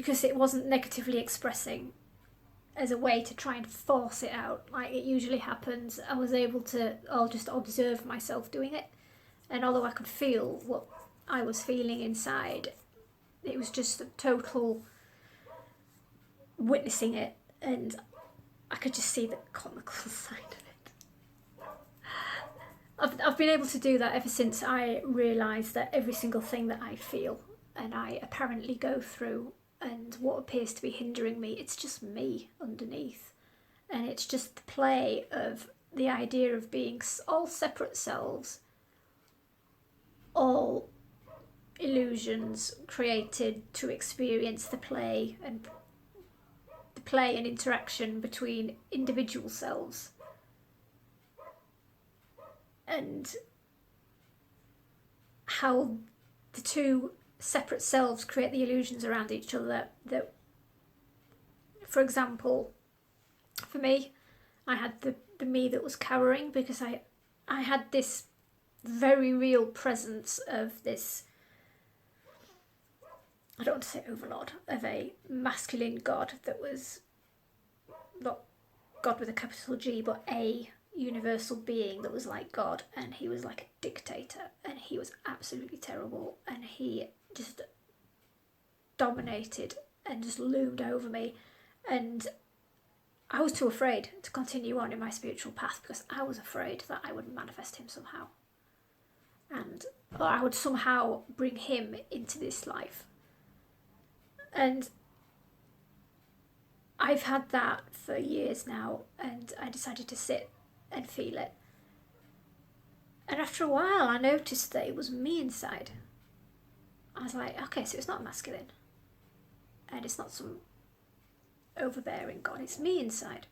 because it wasn't negatively expressing as a way to try and force it out like it usually happens. I was able to just observe myself doing it, and although I could feel what I was feeling inside, it was just a total witnessing it, and I could just see the comical side of it. I've been able to do that ever since I realised that every single thing that I feel and I apparently go through, and what appears to be hindering me, it's just me underneath. And it's just the play of the idea of being all separate selves, all illusions created to experience the play and interaction between individual selves, and how the two separate selves create the illusions around each other. That, for example, for me, I had the me that was cowering because I had this very real presence of this, I don't want to say overlord, of a masculine god that was not God with a capital G, but a universal being that was like God, and he was like a dictator, and he was absolutely terrible, and he just dominated and just loomed over me, and I was too afraid to continue on in my spiritual path because I was afraid that I would manifest him somehow, or I would somehow bring him into this life. And I've had that for years now, and I decided to sit and feel it. And after a while, I noticed that it was me inside. I was like, okay, so it's not masculine, and it's not some overbearing god, it's me inside.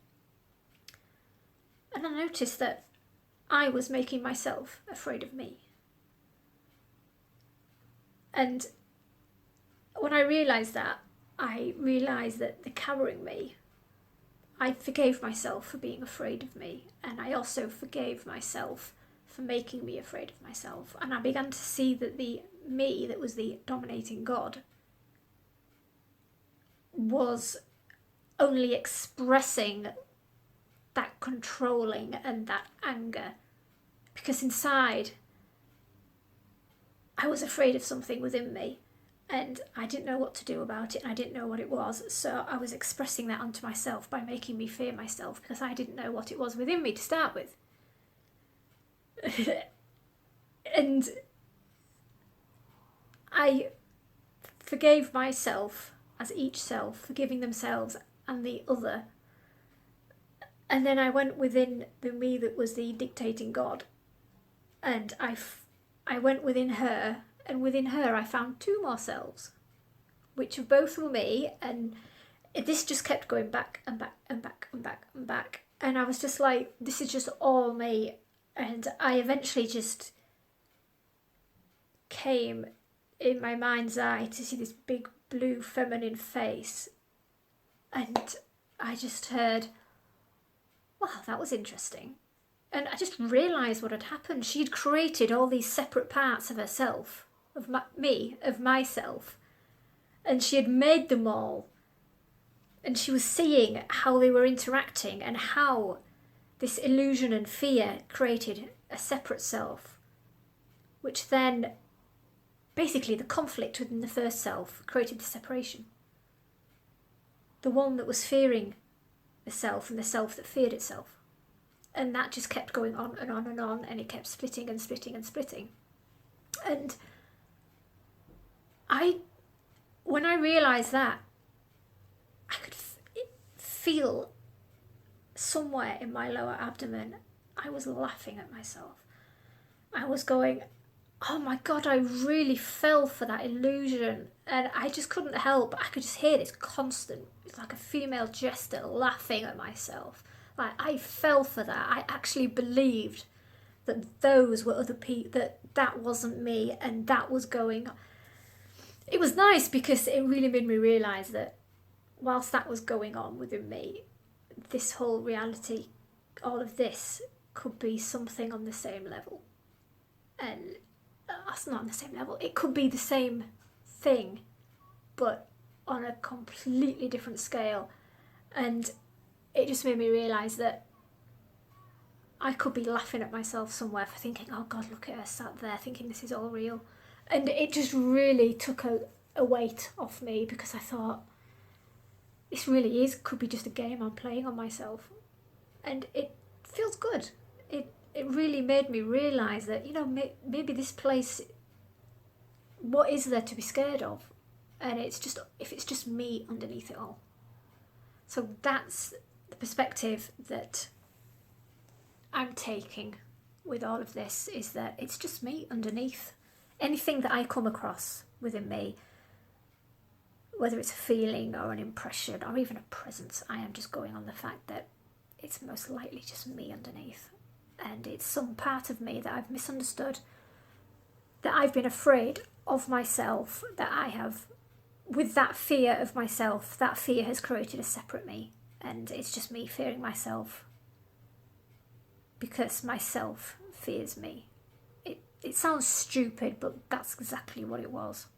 And I noticed that I was making myself afraid of me. And when I realised that, I realised that the cowering me, I forgave myself for being afraid of me, and I also forgave myself for making me afraid of myself. And I began to see that the me that was the dominating god was only expressing that controlling and that anger, because inside I was afraid of something within me, and I didn't know what to do about it, and I didn't know what it was, so I was expressing that onto myself by making me fear myself, because I didn't know what it was within me to start with. And I forgave myself as each self, forgiving themselves and the other. And then I went within the me that was the dictating God, and I went within her, and within her I found two more selves, which both were me, and this just kept going back and back and back and back and back, and I was just like, this is just all me. And I eventually just came in my mind's eye to see this big blue feminine face, and I just heard, wow, that was interesting. And I just realised what had happened. She'd created all these separate parts of herself, of myself, and she had made them all. And she was seeing how they were interacting, and how this illusion and fear created a separate self, which then, basically the conflict within the first self created the separation. The one that was fearing the self and the self that feared itself. And that just kept going on and on and on, and it kept splitting and splitting and splitting. And when I realised that, I could feel somewhere in my lower abdomen, I was laughing at myself. I was going, oh my God, I really fell for that illusion. And I just couldn't help. I could just hear this constant, it's like a female jester laughing at myself. Like, I fell for that. I actually believed that those were other people, that wasn't me, and that was going on. It was nice because it really made me realise that whilst that was going on within me, this whole reality, all of this, could be something on the same level. And it's not on the same level. It could be the same thing, but on a completely different scale. And it just made me realise that I could be laughing at myself somewhere for thinking, oh God, look at her sat there thinking this is all real. And it just really took a weight off me, because I thought, this really could be just a game I'm playing on myself. And it feels good. It really made me realise that, maybe this place, what is there to be scared of? And if it's just me underneath it all. So that's the perspective that I'm taking with all of this, is that it's just me underneath. Anything that I come across within me, whether it's a feeling or an impression or even a presence, I am just going on the fact that it's most likely just me underneath. And it's some part of me that I've misunderstood, that I've been afraid of myself, that I have, with that fear of myself, that fear has created a separate me. And it's just me fearing myself because myself fears me. It sounds stupid, but that's exactly what it was.